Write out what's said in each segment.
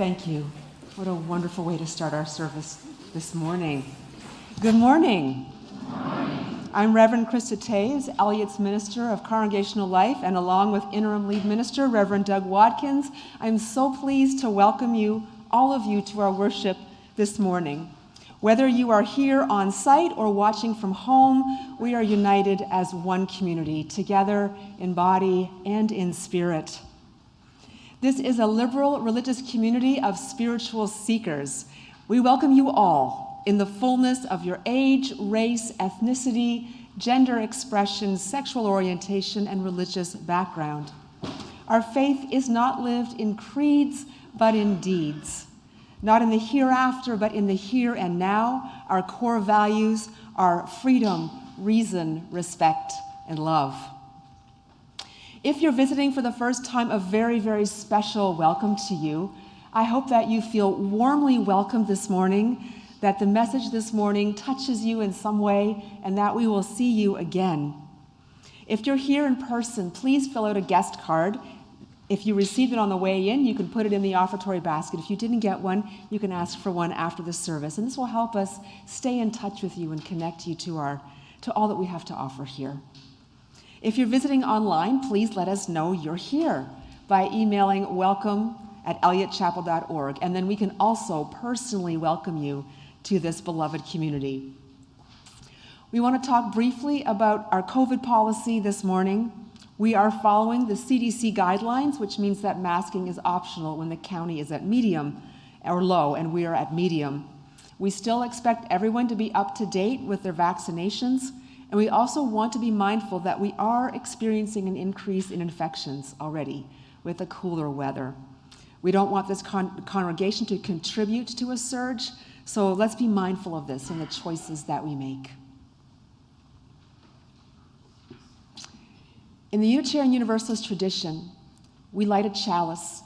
Thank you. What a wonderful way to start our service this morning. Good morning. I'm Reverend Krista Taves, Eliot's Minister of Congregational Life, and along with Interim Lead Minister, Reverend Doug Watkins, I'm so pleased to welcome you, all of you, to our worship this morning. Whether you are here on site or watching from home, we are united as one community, together in body and in spirit. This is a liberal religious community of spiritual seekers. We welcome you all in the fullness of your age, race, ethnicity, gender expression, sexual orientation, and religious background. Our faith is not lived in creeds, but in deeds. Not in the hereafter, but in the here and now. Our core values are freedom, reason, respect, and love. If you're visiting for the first time, a very, very special welcome to you. I hope that you feel warmly welcomed this morning, that the message this morning touches you in some way, and that we will see you again. If you're here in person, please fill out a guest card. If you received it on the way in, you can put it in the offertory basket. If you didn't get one, you can ask for one after the service. And this will help us stay in touch with you and connect you to all that we have to offer here. If you're visiting online, please let us know you're here by emailing welcome@eliotchapel.org, and then we can also personally welcome you to this beloved community. We want to talk briefly about our COVID policy this morning. We are following the CDC guidelines, which means that masking is optional when the county is at medium or low, and we are at medium. We still expect everyone to be up to date with their vaccinations, and we also want to be mindful that we are experiencing an increase in infections already with the cooler weather. We don't want this congregation to contribute to a surge, so let's be mindful of this in the choices that we make. In the Unitarian Universalist tradition, we light a chalice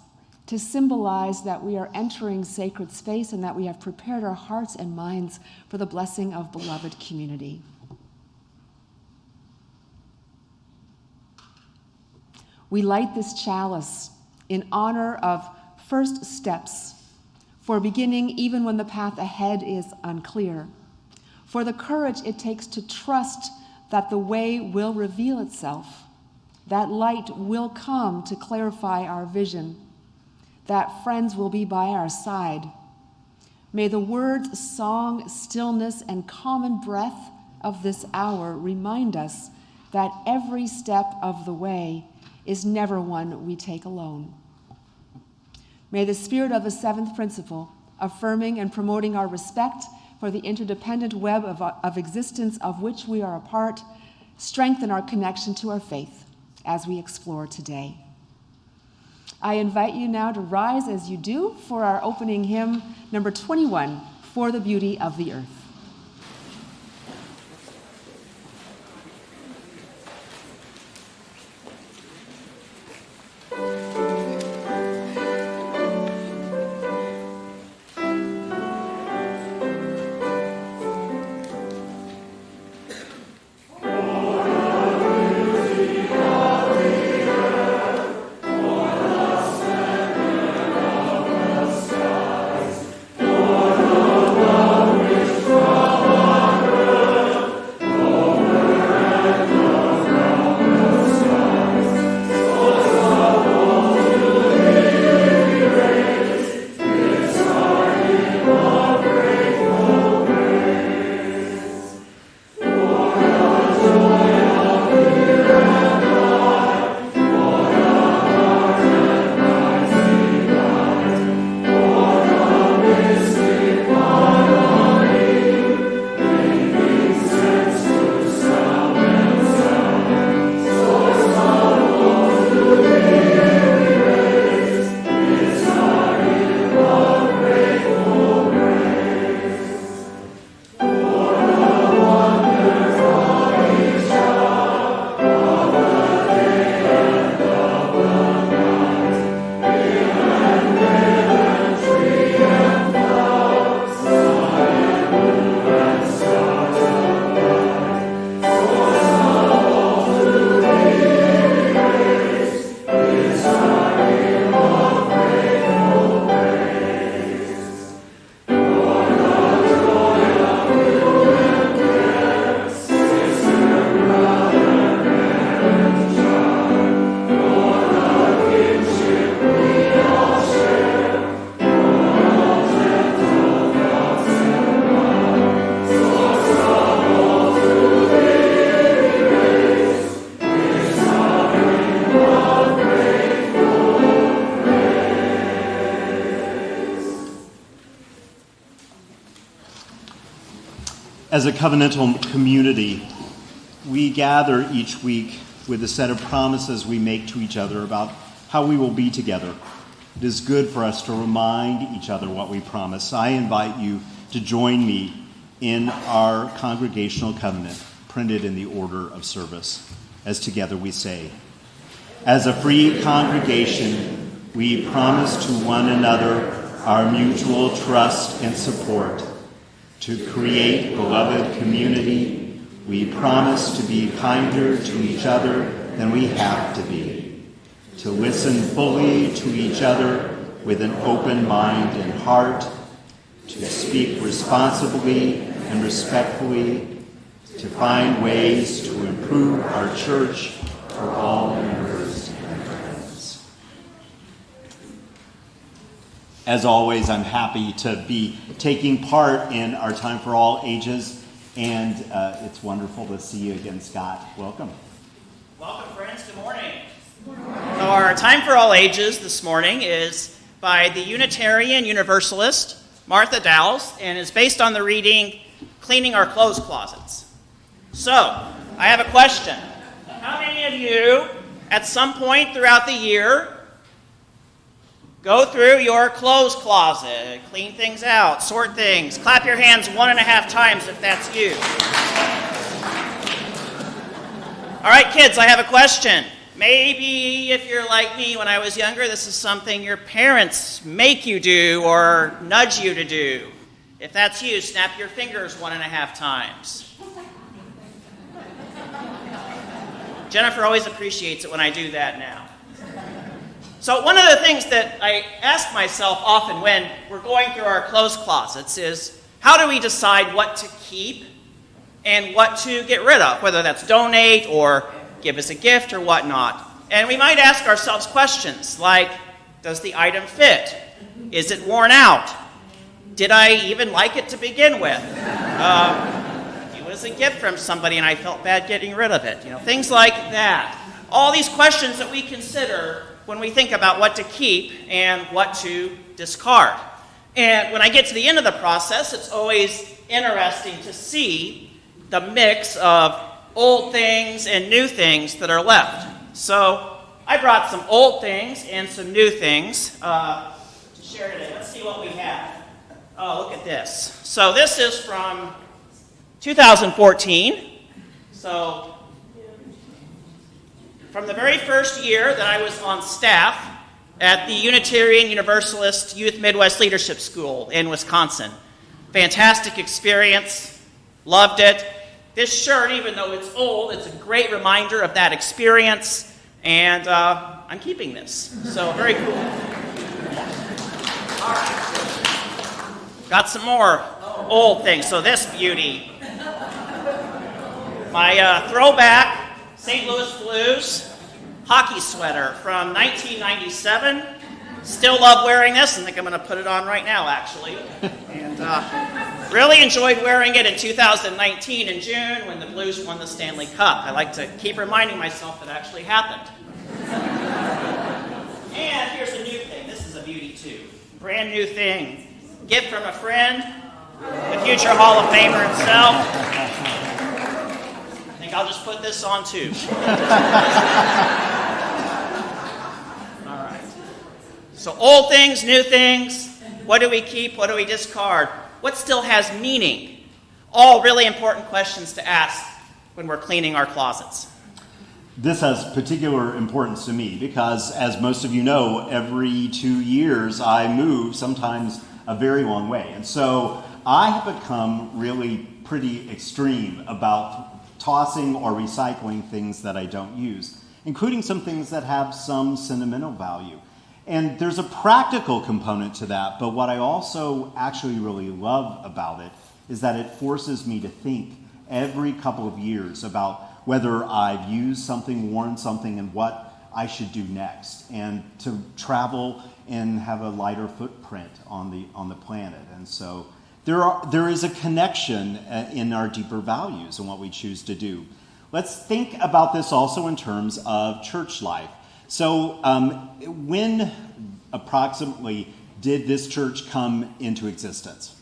to symbolize that we are entering sacred space and that we have prepared our hearts and minds for the blessing of beloved community. We light this chalice in honor of first steps, for beginning even when the path ahead is unclear, for the courage it takes to trust that the way will reveal itself, that light will come to clarify our vision, that friends will be by our side. May the words, song, stillness, and common breath of this hour remind us that every step of the way is never one we take alone. May the spirit of the seventh principle, affirming and promoting our respect for the interdependent web of existence of which we are a part, strengthen our connection to our faith as we explore today. I invite you now to rise as you do for our opening hymn, number 21, For the Beauty of the Earth. Thank you. As a covenantal community, we gather each week with a set of promises we make to each other about how we will be together. It is good for us to remind each other what we promise. I invite you to join me in our congregational covenant, printed in the order of service, as together we say, "As a free congregation, we promise to one another our mutual trust and support. To create beloved community, we promise to be kinder to each other than we have to be. To listen fully to each other with an open mind and heart. To speak responsibly and respectfully. To find ways to improve our church for all members and friends." As always, I'm happy to be taking part in our Time for All Ages, and it's wonderful to see you again, Scott. Welcome. Welcome, friends. Good morning. So our Time for All Ages this morning is by the Unitarian Universalist Martha Dowles, and is based on the reading Cleaning Our Clothes Closets. So, I have a question. How many of you, at some point throughout the year, go through your clothes closet, clean things out, sort things? Clap your hands 1.5 times if that's you. All right, kids, I have a question. Maybe if you're like me when I was younger, this is something your parents make you do or nudge you to do. If that's you, snap your fingers 1.5 times. Jennifer always appreciates it when I do that now. So one of the things that I ask myself often when we're going through our clothes closets is, how do we decide what to keep and what to get rid of, whether that's donate or give as a gift or whatnot? And we might ask ourselves questions like, does the item fit? Is it worn out? Did I even like it to begin with? It was a gift from somebody and I felt bad getting rid of it. Things like that. All these questions that we consider when we think about what to keep and what to discard. And when I get to the end of the process, it's always interesting to see the mix of old things and new things that are left. So I brought some old things and some new things to share today. Let's see what we have. Oh, look at this. So this is from 2014. So from the very first year that I was on staff at the Unitarian Universalist Youth Midwest Leadership School in Wisconsin. Fantastic experience. Loved it. This shirt, even though it's old, it's a great reminder of that experience, and I'm keeping this. So, very cool. All right. Got some more old things. So this beauty. My throwback St. Louis Blues hockey sweater from 1997. Still love wearing this, and think I'm going to put it on right now, actually. And really enjoyed wearing it in 2019 in June when the Blues won the Stanley Cup. I like to keep reminding myself it actually happened. And here's a new thing. This is a beauty, too. Brand new thing. Gift from a friend, the future Hall of Famer himself. I think I'll just put this on, too. All right. So old things, new things. What do we keep? What do we discard? What still has meaning? All really important questions to ask when we're cleaning our closets. This has particular importance to me because, as most of you know, every 2 years I move, sometimes a very long way. And so I have become really pretty extreme about tossing or recycling things that I don't use, including some things that have some sentimental value. And there's a practical component to that, but what I also actually really love about it is that it forces me to think every couple of years about whether I've used something, worn something, and what I should do next, and to travel and have a lighter footprint on the planet. And so there is a connection in our deeper values and what we choose to do. Let's think about this also in terms of church life. So when approximately did this church come into existence?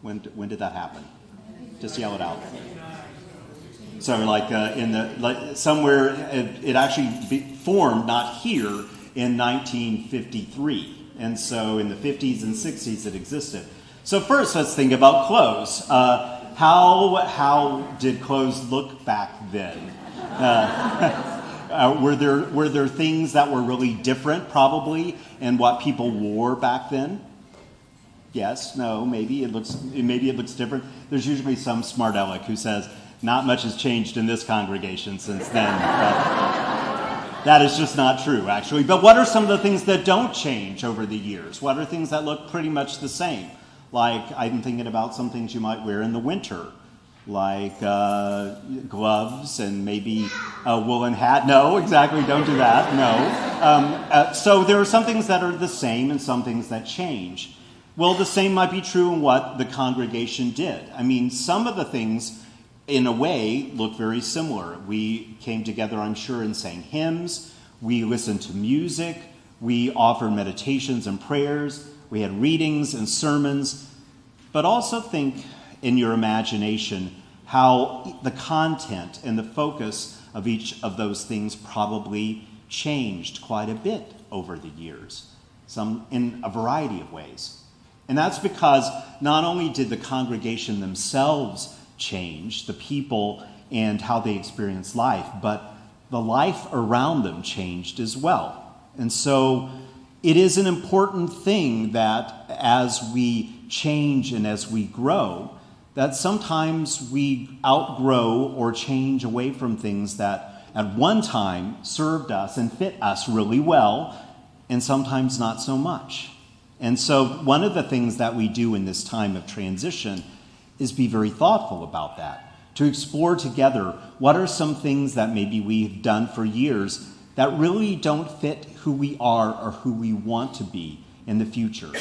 When did that happen? Just yell it out. So somewhere it actually formed, not here, in 1953. And so in the 50s and 60s it existed. So first, let's think about clothes. How did clothes look back then? Were there things that were really different, probably, in what people wore back then? Yes, no, maybe it looks different. There's usually some smart aleck who says, not much has changed in this congregation since then. That is just not true, actually. But what are some of the things that don't change over the years? What are things that look pretty much the same? Like, I'm thinking about some things you might wear in the winter, like gloves and maybe a woolen hat. No, exactly, don't do that, no. So there are some things that are the same and some things that change. Well, the same might be true in what the congregation did. I mean, some of the things, in a way, look very similar. We came together, I'm sure, and sang hymns. We listened to music. We offered meditations and prayers. We had readings and sermons. But also think in your imagination how the content and the focus of each of those things probably changed quite a bit over the years, some in a variety of ways. And that's because not only did the congregation themselves change, the people and how they experienced life, but the life around them changed as well. And so it is an important thing that as we change and as we grow, that sometimes we outgrow or change away from things that at one time served us and fit us really well, and sometimes not so much. And so one of the things that we do in this time of transition is be very thoughtful about that, to explore together what are some things that maybe we've done for years that really don't fit who we are or who we want to be in the future.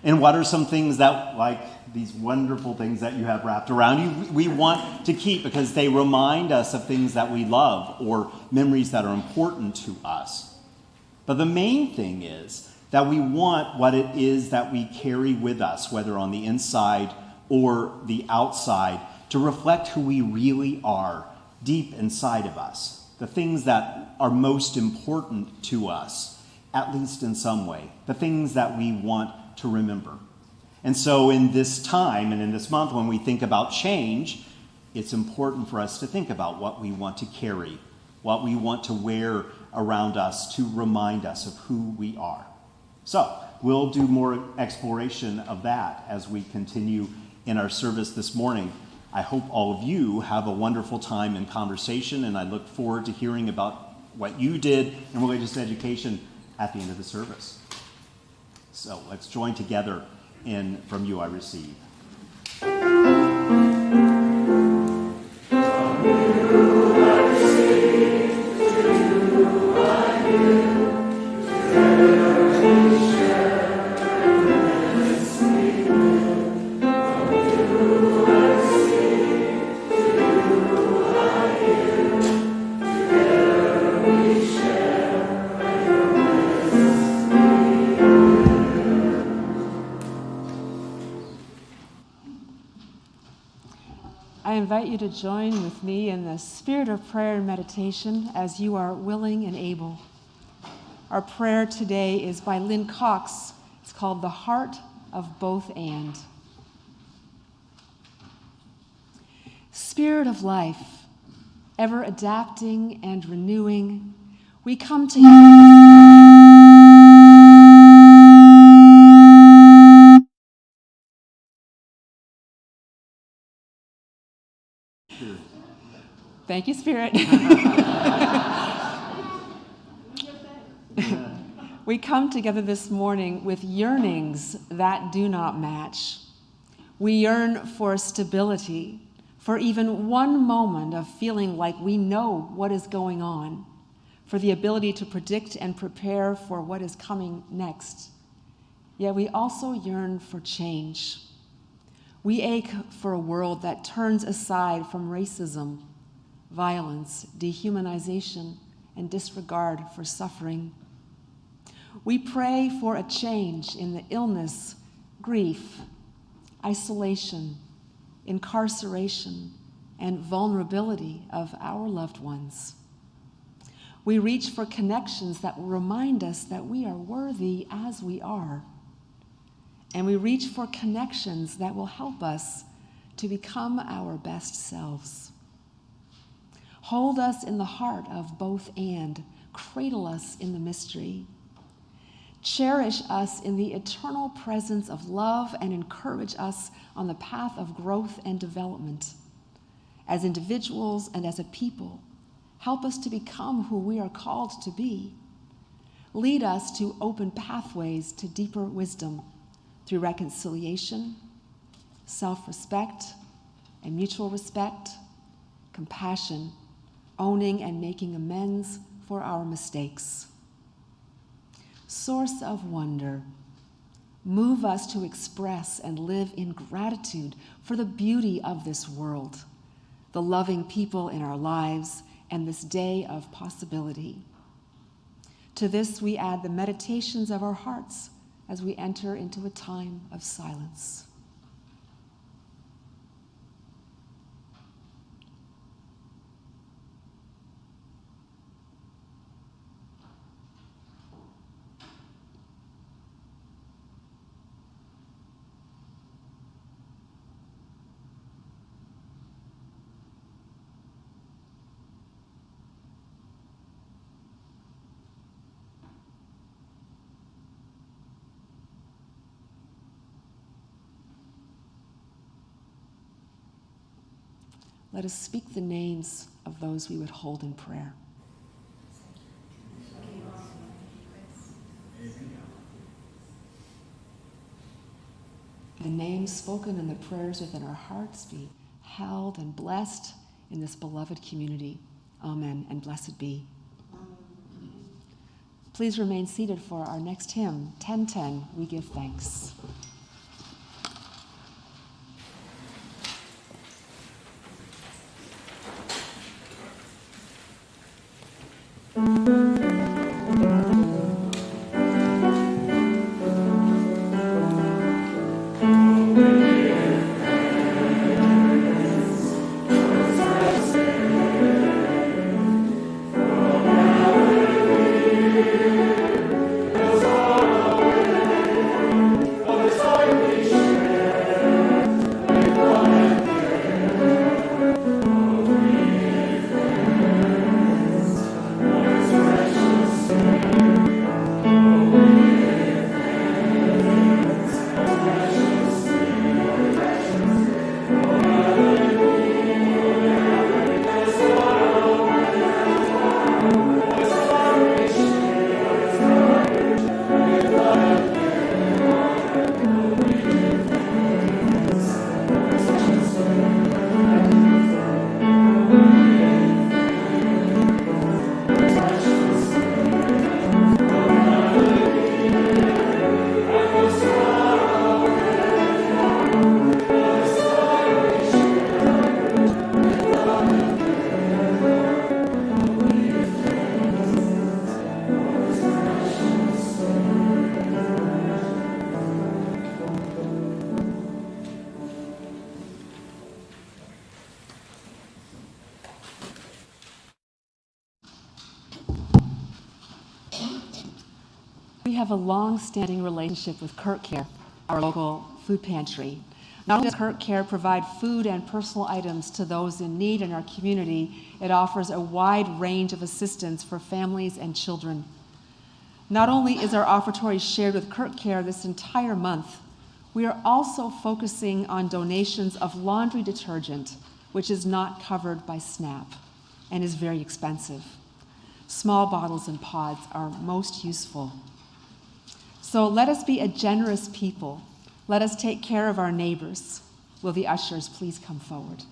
And what are some things that, like these wonderful things that you have wrapped around you, we want to keep because they remind us of things that we love or memories that are important to us. But the main thing is that we want what it is that we carry with us, whether on the inside or the outside, to reflect who we really are deep inside of us, the things that are most important to us, at least in some way, the things that we want to remember. And so in this time and in this month, when we think about change, it's important for us to think about what we want to carry, what we want to wear around us to remind us of who we are. So we'll do more exploration of that as we continue in our service this morning. I hope all of you have a wonderful time in conversation, and I look forward to hearing about what you did in religious education at the end of the service. So let's join together in From You I Receive. I invite you to join with me in the spirit of prayer and meditation as you are willing and able. Our prayer today is by Lynn Cox. It's called The Heart of Both And. Spirit of life, ever adapting and renewing, we come to you. Thank you, Spirit. We come together this morning with yearnings that do not match. We yearn for stability, for even one moment of feeling like we know what is going on, for the ability to predict and prepare for what is coming next. Yet we also yearn for change. We ache for a world that turns aside from racism, violence, dehumanization, and disregard for suffering. We pray for a change in the illness, grief, isolation, incarceration, and vulnerability of our loved ones. We reach for connections that will remind us that we are worthy as we are. And we reach for connections that will help us to become our best selves. Hold us in the heart of both and. Cradle us in the mystery. Cherish us in the eternal presence of love and encourage us on the path of growth and development. As individuals and as a people, help us to become who we are called to be. Lead us to open pathways to deeper wisdom through reconciliation, self-respect, and mutual respect, compassion, owning and making amends for our mistakes. Source of wonder, move us to express and live in gratitude for the beauty of this world, the loving people in our lives, and this day of possibility. To this we add the meditations of our hearts as we enter into a time of silence. Let us speak the names of those we would hold in prayer. The names spoken and the prayers within our hearts be held and blessed in this beloved community. Amen, and blessed be. Please remain seated for our next hymn, 1010, We Give Thanks. We have a long-standing relationship with Kirkwood, our local food pantry. Not only does Kirkwood provide food and personal items to those in need in our community, it offers a wide range of assistance for families and children. Not only is our offertory shared with Kirkwood this entire month, we are also focusing on donations of laundry detergent, which is not covered by SNAP and is very expensive. Small bottles and pods are most useful. So let us be a generous people. Let us take care of our neighbors. Will the ushers please come forward?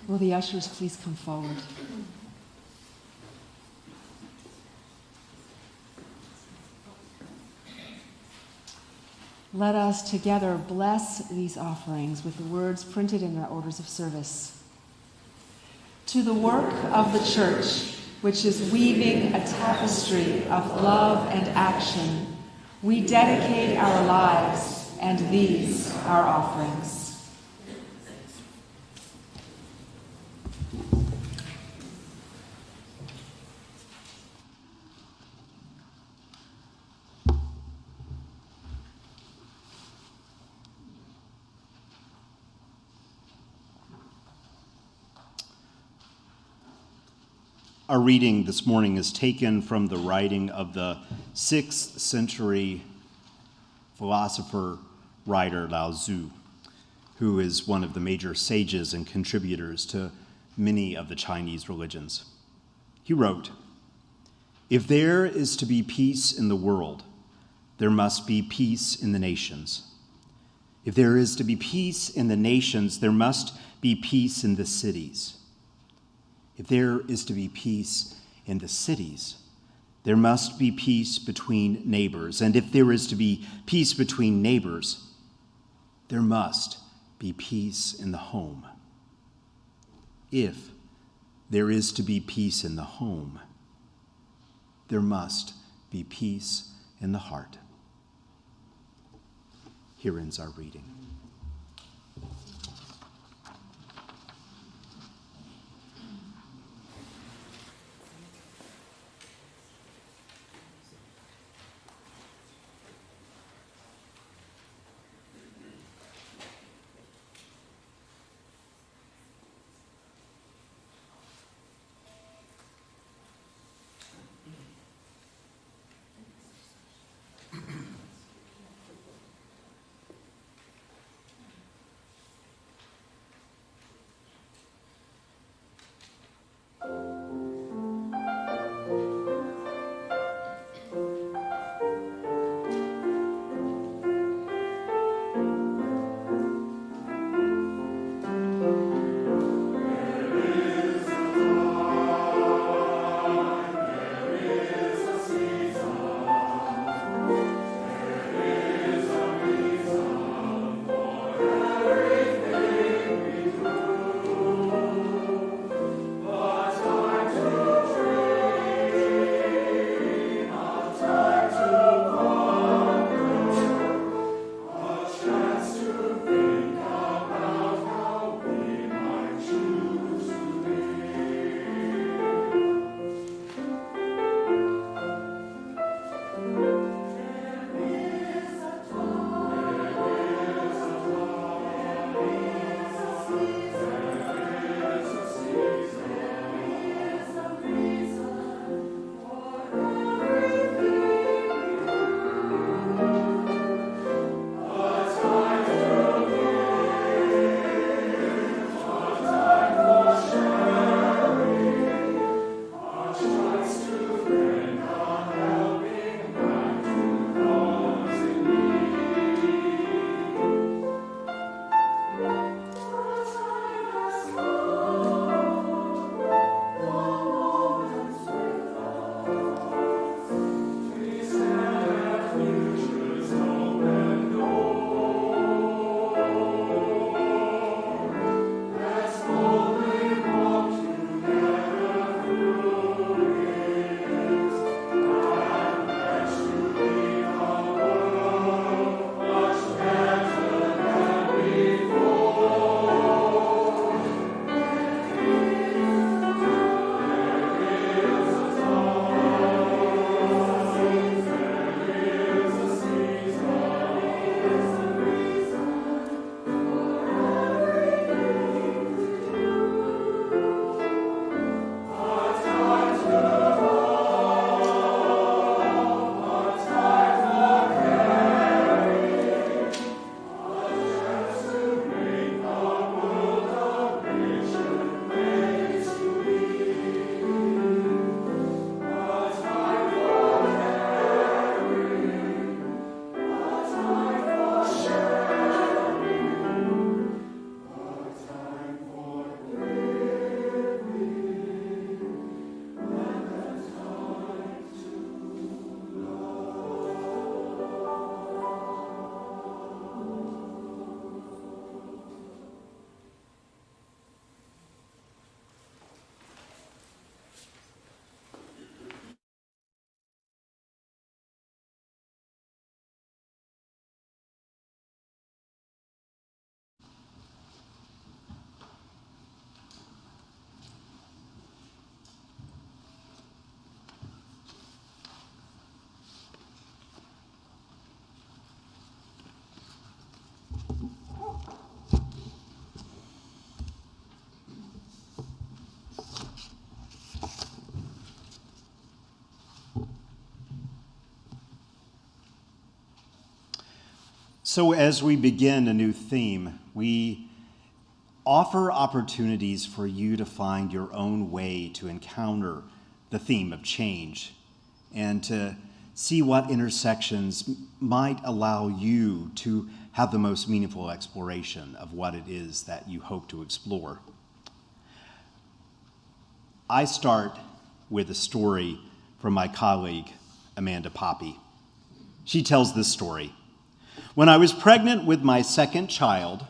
Will the ushers please come forward? Let us together bless these offerings with the words printed in our orders of service. To the work of the church, which is weaving a tapestry of love and action, we dedicate our lives and these our offerings. Our reading this morning is taken from the writing of the 6th century philosopher writer Lao Tzu, who is one of the major sages and contributors to many of the Chinese religions. He wrote, "If there is to be peace in the world, there must be peace in the nations. If there is to be peace in the nations, there must be peace in the cities. If there is to be peace in the cities, there must be peace between neighbors. And if there is to be peace between neighbors, there must be peace in the home. If there is to be peace in the home, there must be peace in the heart." Here ends our reading. So as we begin a new theme, we offer opportunities for you to find your own way to encounter the theme of change and to see what intersections might allow you to have the most meaningful exploration of what it is that you hope to explore. I start with a story from my colleague, Amanda Poppy. She tells this story. When I was pregnant with my second child,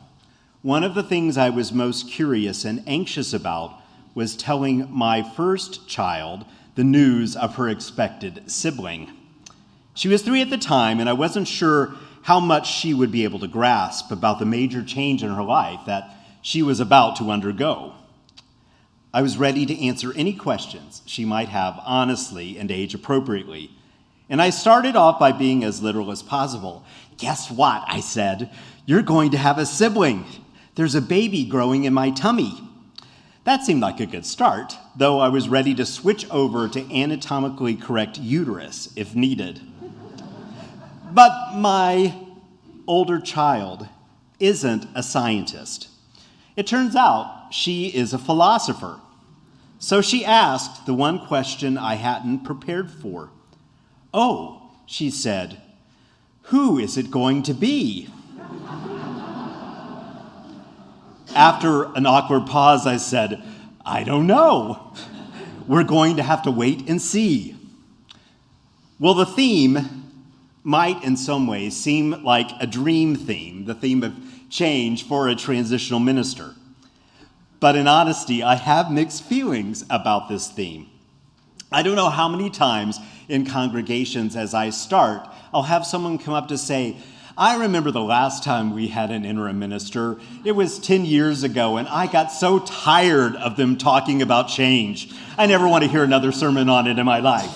one of the things I was most curious and anxious about was telling my first child the news of her expected sibling. She was 3 at the time, and I wasn't sure how much she would be able to grasp about the major change in her life that she was about to undergo. I was ready to answer any questions she might have honestly and age appropriately. And I started off by being as literal as possible. "Guess what?" I said. "You're going to have a sibling. There's a baby growing in my tummy." That seemed like a good start, though I was ready to switch over to anatomically correct uterus if needed. But my older child isn't a scientist. It turns out she is a philosopher. So she asked the one question I hadn't prepared for. "Oh," she said, "who is it going to be?" After an awkward pause, I said, "I don't know. We're going to have to wait and see." Well, the theme might in some ways seem like a dream theme, the theme of change for a transitional minister. But in honesty, I have mixed feelings about this theme. I don't know how many times in congregations as I start, I'll have someone come up to say, "I remember the last time we had an interim minister. It was 10 years ago, and I got so tired of them talking about change. I never want to hear another sermon on it in my life."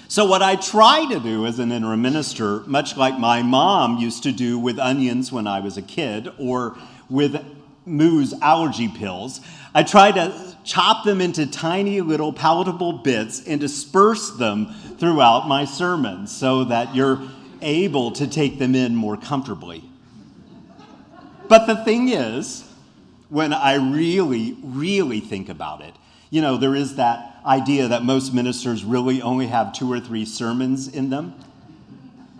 So what I try to do as an interim minister, much like my mom used to do with onions when I was a kid, or with Moo's allergy pills, I try to chop them into tiny little palatable bits and disperse them throughout my sermons so that you're able to take them in more comfortably. But the thing is, when I really think about it, there is that idea that most ministers really only have 2 or 3 sermons in them.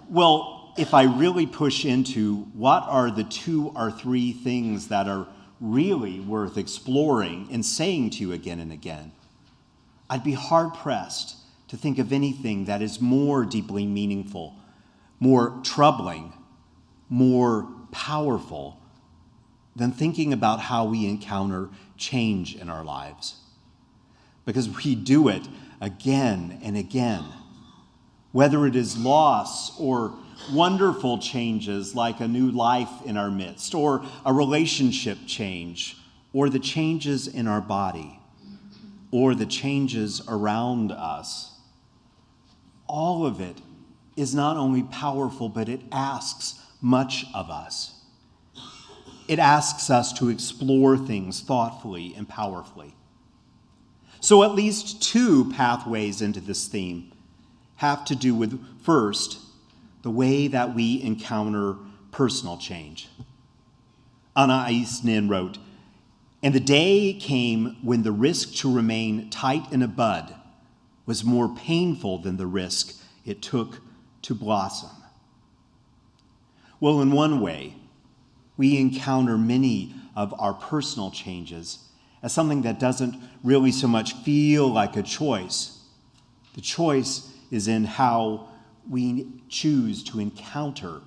Well, if I really push into what are the 2 or 3 things that are really worth exploring and saying to you again and again, I'd be hard-pressed to think of anything that is more deeply meaningful, more troubling, more powerful than thinking about how we encounter change in our lives. Because we do it again and again, whether it is loss or wonderful changes like a new life in our midst, or a relationship change, or the changes in our body, or the changes around us. All of it is not only powerful, but it asks much of us. It asks us to explore things thoughtfully and powerfully. So at least 2 pathways into this theme have to do with, first, the way that we encounter personal change. Anais Nin wrote, "And the day came when the risk to remain tight in a bud was more painful than the risk it took to blossom." Well, in one way, we encounter many of our personal changes as something that doesn't really so much feel like a choice. The choice is in how we choose to encounter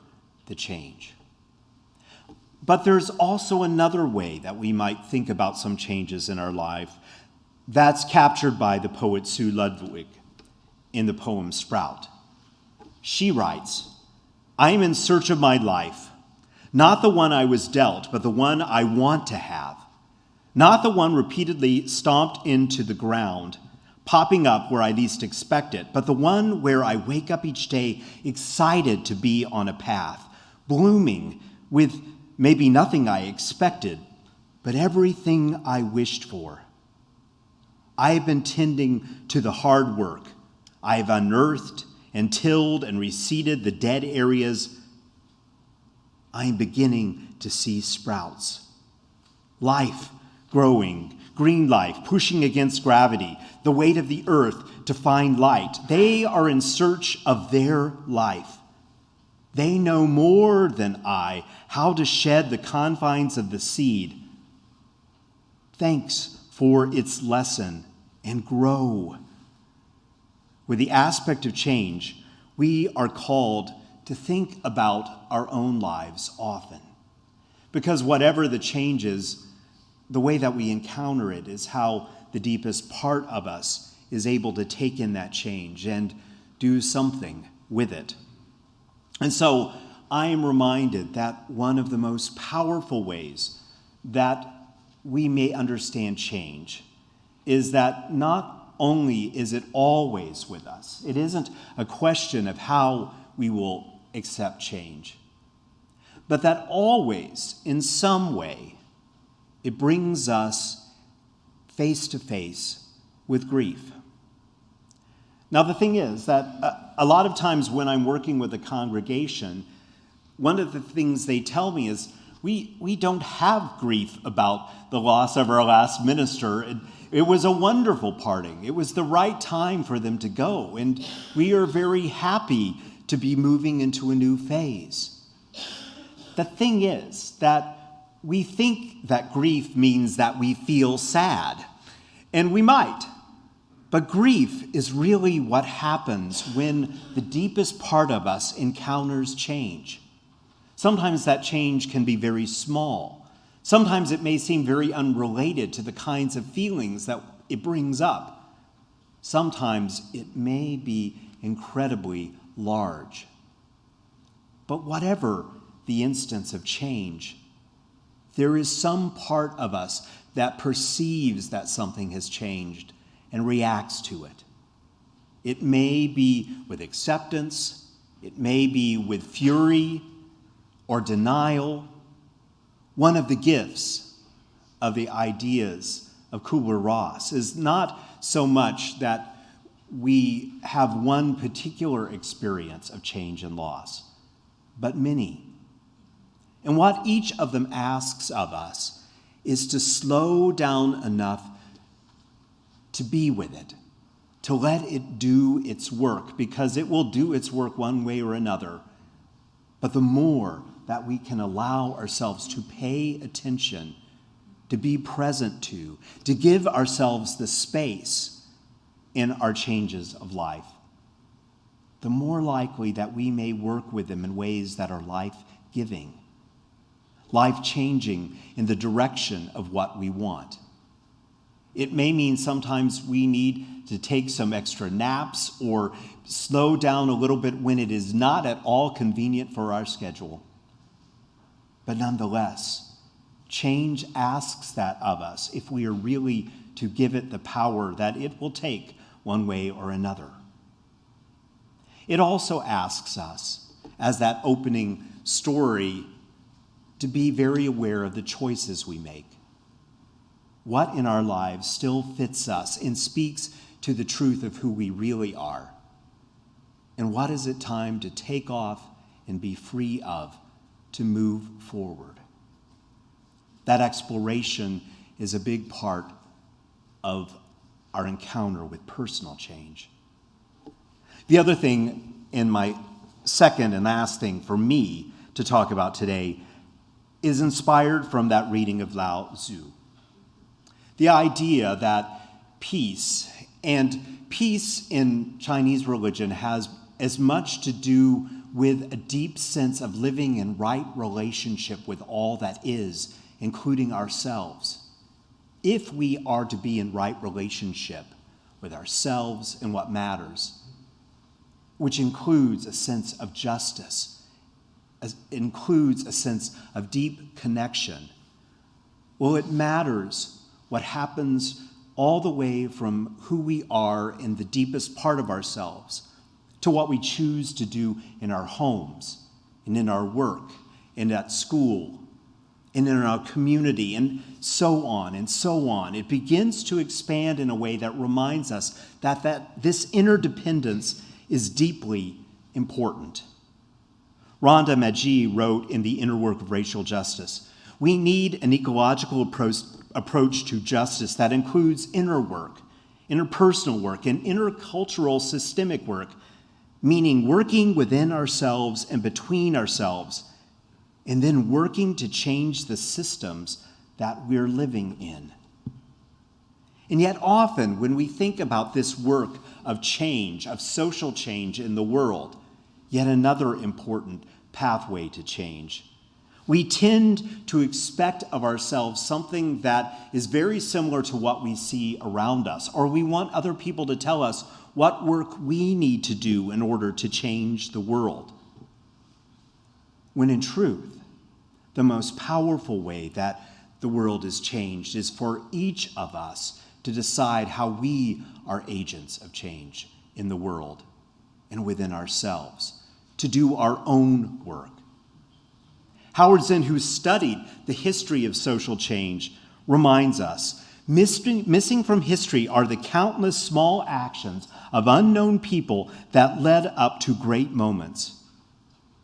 the change. But there's also another way that we might think about some changes in our life that's captured by the poet Sue Ludwig in the poem Sprout. She writes, "I am in search of my life, not the one I was dealt, but the one I want to have, not the one repeatedly stomped into the ground, popping up where I least expect it, but the one where I wake up each day excited to be on a path, blooming with maybe nothing I expected, but everything I wished for. I have been tending to the hard work. I have unearthed and tilled and reseeded the dead areas I am beginning to see sprouts. Life growing, green life, pushing against gravity, the weight of the earth to find light. They are in search of their life. They know more than I how to shed the confines of the seed. Thanks for its lesson and grow. With the aspect of change, we are called to think about our own lives often. Because whatever the change is, the way that we encounter it is how the deepest part of us is able to take in that change and do something with it. And so I am reminded that one of the most powerful ways that we may understand change is that not only is it always with us, it isn't a question of how we will accept change, but that always, in some way, it brings us face to face with grief. Now, the thing is that a lot of times when I'm working with a congregation, one of the things they tell me is, we don't have grief about the loss of our last minister. It was a wonderful parting. It was the right time for them to go, and we are very happy to be moving into a new phase. The thing is that we think that grief means that we feel sad, and we might. But grief is really what happens when the deepest part of us encounters change. Sometimes that change can be very small. Sometimes it may seem very unrelated to the kinds of feelings that it brings up. Sometimes it may be incredibly large. But whatever the instance of change, there is some part of us that perceives that something has changed and reacts to it. It may be with acceptance, it may be with fury or denial. One of the gifts of the ideas of Kubler-Ross is not so much that we have one particular experience of change and loss, but many. And what each of them asks of us is to slow down enough to be with it, to let it do its work, because it will do its work one way or another. But the more that we can allow ourselves to pay attention, to be present to give ourselves the space in our changes of life, the more likely that we may work with them in ways that are life-giving, life-changing in the direction of what we want. It may mean sometimes we need to take some extra naps or slow down a little bit when it is not at all convenient for our schedule. But nonetheless, change asks that of us if we are really to give it the power that it will take one way or another. It also asks us, as that opening story, to be very aware of the choices we make. What in our lives still fits us and speaks to the truth of who we really are? And what is it time to take off and be free of, to move forward? That exploration is a big part of our encounter with personal change. The other thing, in my second and last thing for me to talk about today, is inspired from that reading of Lao Tzu. The idea that peace, and peace in Chinese religion has as much to do with a deep sense of living in right relationship with all that is, including ourselves. If we are to be in right relationship with ourselves and what matters, which includes a sense of justice, includes a sense of deep connection, well, it matters what happens all the way from who we are in the deepest part of ourselves to what we choose to do in our homes and in our work and at school and in our community and so on and so on. It begins to expand in a way that reminds us that this interdependence is deeply important. Rhonda Magee wrote in The Inner Work of Racial Justice, "We need an ecological approach to justice that includes inner work, interpersonal work, and intercultural systemic work, meaning working within ourselves and between ourselves, and then working to change the systems that we're living in." And yet often when we think about this work of change, of social change in the world, yet another important pathway to change, we tend to expect of ourselves something that is very similar to what we see around us, or we want other people to tell us what work we need to do in order to change the world. When in truth, the most powerful way that the world is changed is for each of us to decide how we are agents of change in the world and within ourselves, to do our own work. Howard Zinn, who studied the history of social change, reminds us, missing from history are the countless small actions of unknown people that led up to great moments.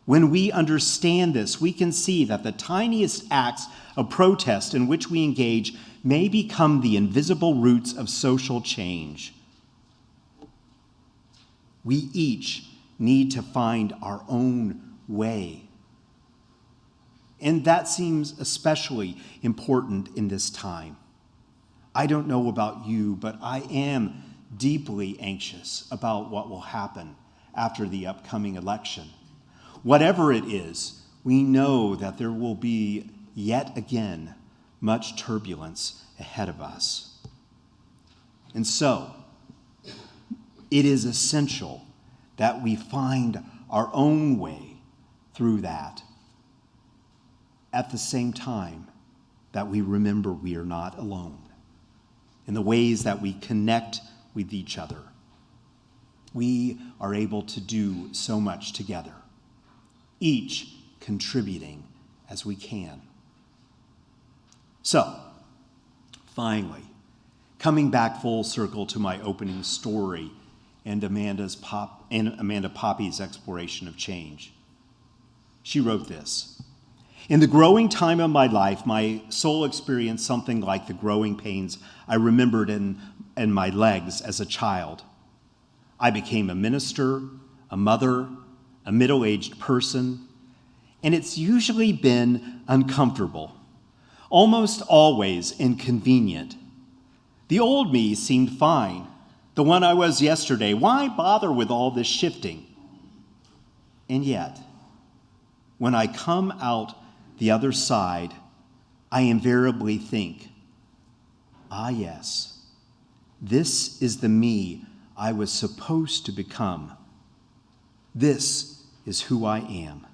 When we understand this, we can see that the tiniest acts of protest in which we engage may become the invisible roots of social change. We each need to find our own way. And that seems especially important in this time. I don't know about you, but I am deeply anxious about what will happen after the upcoming election. Whatever it is, we know that there will be yet again much turbulence ahead of us. And so, it is essential that we find our own way through that, at the same time that we remember we are not alone in the ways that we connect with each other. We are able to do so much together, each contributing as we can. So, finally, coming back full circle to my opening story and Amanda Poppy's exploration of change. She wrote this: "In the growing time of my life, my soul experienced something like the growing pains I remembered in my legs as a child. I became a minister, a mother, a middle-aged person, and it's usually been uncomfortable, almost always inconvenient. The old me seemed fine, the one I was yesterday. Why bother with all this shifting? And yet, when I come out the other side, I invariably think, ah yes, this is the me I was supposed to become. This is who I am.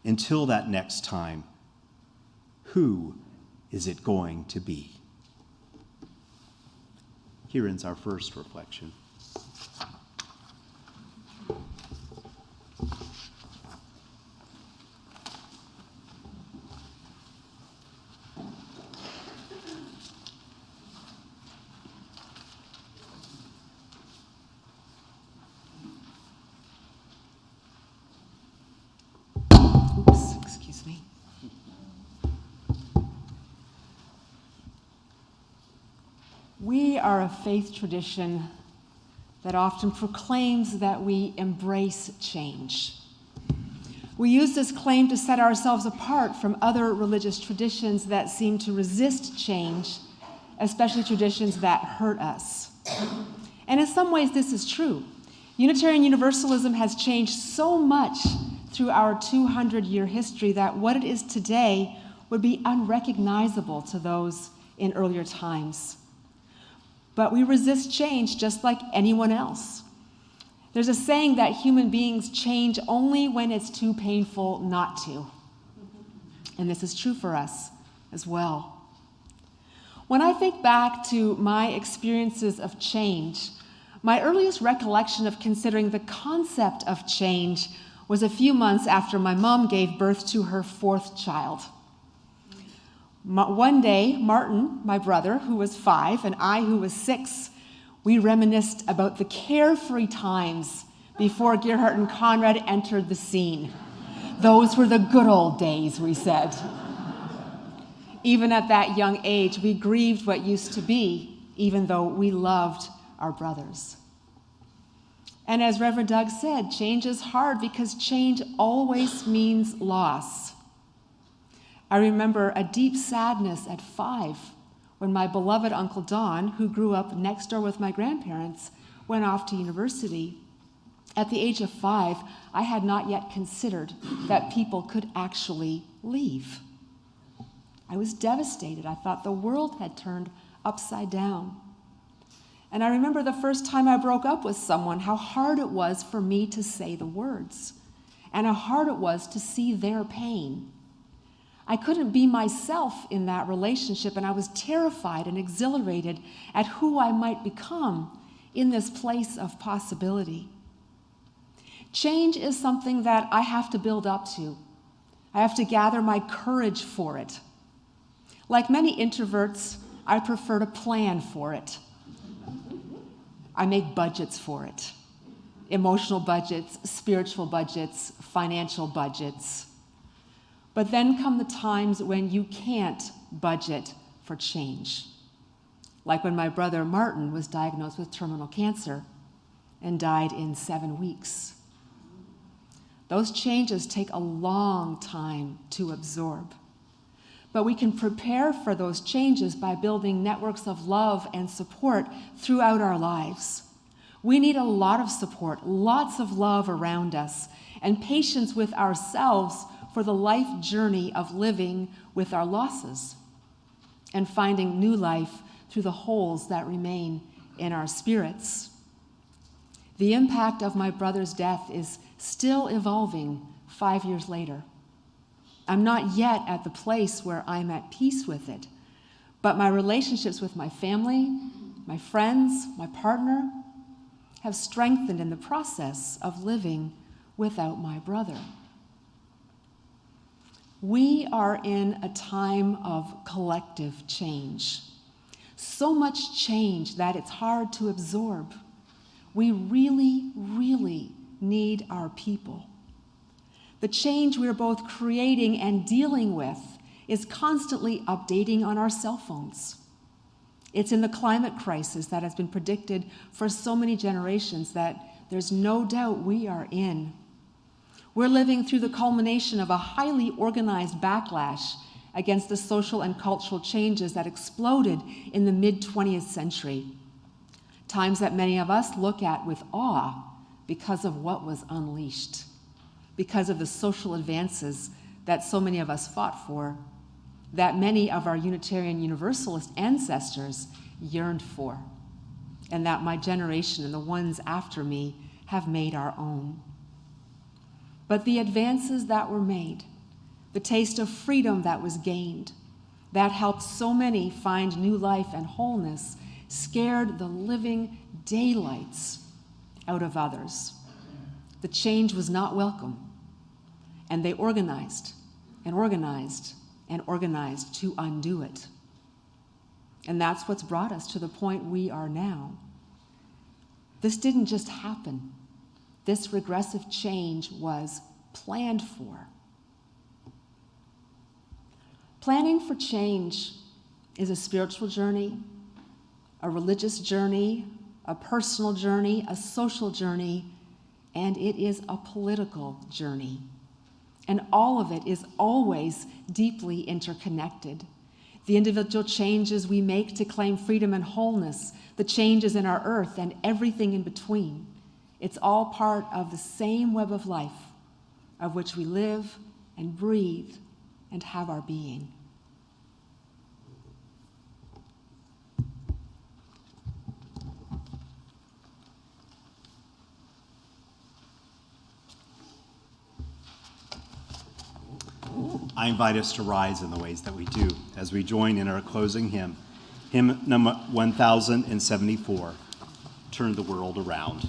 Until that next time, who is it going to be?" Here ends our first reflection. Oops, excuse me. We are a faith tradition that often proclaims that we embrace change. We use this claim to set ourselves apart from other religious traditions that seem to resist change, especially traditions that hurt us. And in some ways, this is true. Unitarian Universalism has changed so much through our 200-year history that what it is today would be unrecognizable to those in earlier times. But we resist change just like anyone else. There's a saying that human beings change only when it's too painful not to. And this is true for us as well. When I think back to my experiences of change, my earliest recollection of considering the concept of change was a few months after my mom gave birth to her fourth child. One day, Martin, my brother, who was 5, and I, who was 6, we reminisced about the carefree times before Gerhard and Conrad entered the scene. Those were the good old days, we said. Even at that young age, we grieved what used to be, even though we loved our brothers. And as Reverend Doug said, change is hard because change always means loss. I remember a deep sadness at 5 when my beloved Uncle Don, who grew up next door with my grandparents, went off to university. At the age of 5, I had not yet considered that people could actually leave. I was devastated. I thought the world had turned upside down. And I remember the first time I broke up with someone, how hard it was for me to say the words, and how hard it was to see their pain. I couldn't be myself in that relationship, and I was terrified and exhilarated at who I might become in this place of possibility. Change is something that I have to build up to. I have to gather my courage for it. Like many introverts, I prefer to plan for it. I make budgets for it. Emotional budgets, spiritual budgets, financial budgets. But then come the times when you can't budget for change. Like when my brother Martin was diagnosed with terminal cancer and died in 7 weeks. Those changes take a long time to absorb. But we can prepare for those changes by building networks of love and support throughout our lives. We need a lot of support, lots of love around us, and patience with ourselves for the life journey of living with our losses and finding new life through the holes that remain in our spirits. The impact of my brother's death is still evolving 5 years later. I'm not yet at the place where I'm at peace with it, but my relationships with my family, my friends, my partner have strengthened in the process of living without my brother. We are in a time of collective change. So much change that it's hard to absorb. We really, really need our people. The change we're both creating and dealing with is constantly updating on our cell phones. It's in the climate crisis that has been predicted for so many generations that there's no doubt we are in. We're living through the culmination of a highly organized backlash against the social and cultural changes that exploded in the mid-20th century. Times that many of us look at with awe because of what was unleashed, because of the social advances that so many of us fought for, that many of our Unitarian Universalist ancestors yearned for, and that my generation and the ones after me have made our own. But the advances that were made, the taste of freedom that was gained, that helped so many find new life and wholeness, scared the living daylights out of others. The change was not welcome, and they organized and organized and organized to undo it. And that's what's brought us to the point we are now. This didn't just happen. This regressive change was planned for. Planning for change is a spiritual journey, a religious journey, a personal journey, a social journey, and it is a political journey. And all of it is always deeply interconnected. The individual changes we make to claim freedom and wholeness, the changes in our earth, and everything in between. It's all part of the same web of life, of which we live and breathe and have our being. I invite us to rise in the ways that we do as we join in our closing hymn, hymn number 1074, Turn the World Around.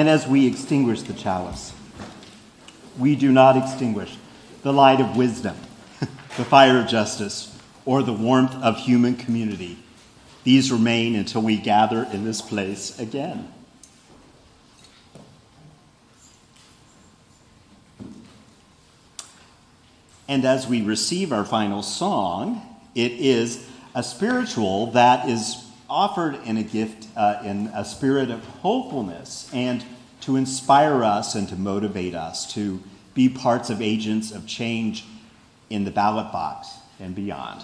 And as we extinguish the chalice, we do not extinguish the light of wisdom, the fire of justice, or the warmth of human community. These remain until we gather in this place again. And as we receive our final song, it is a spiritual that is offered in a gift, in a spirit of hopefulness, and to inspire us and to motivate us to be parts of agents of change in the ballot box and beyond.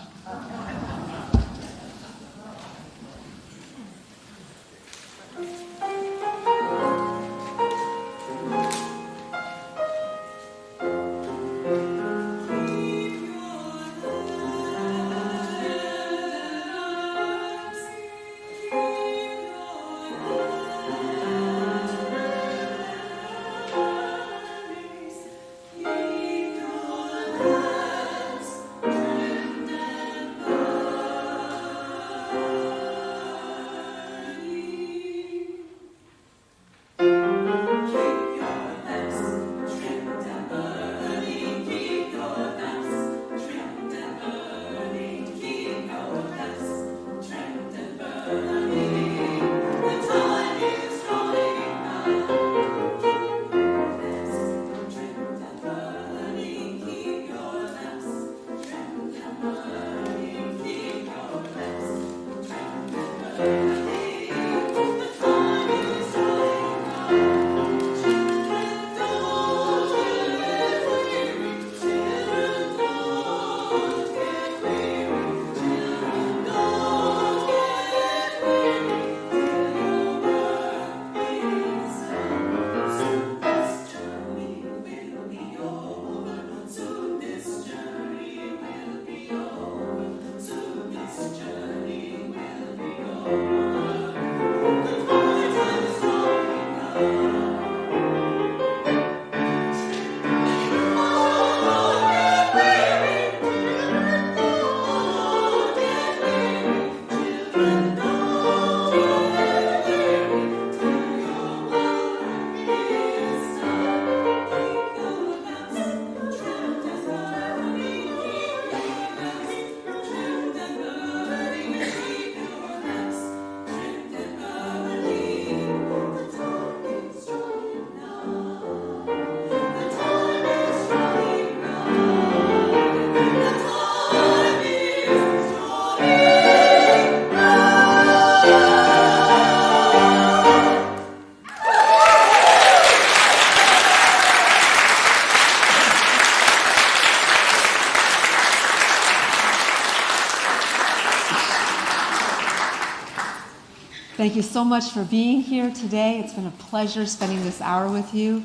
Thank you so much for being here today. It's been a pleasure spending this hour with you.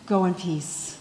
Go in peace.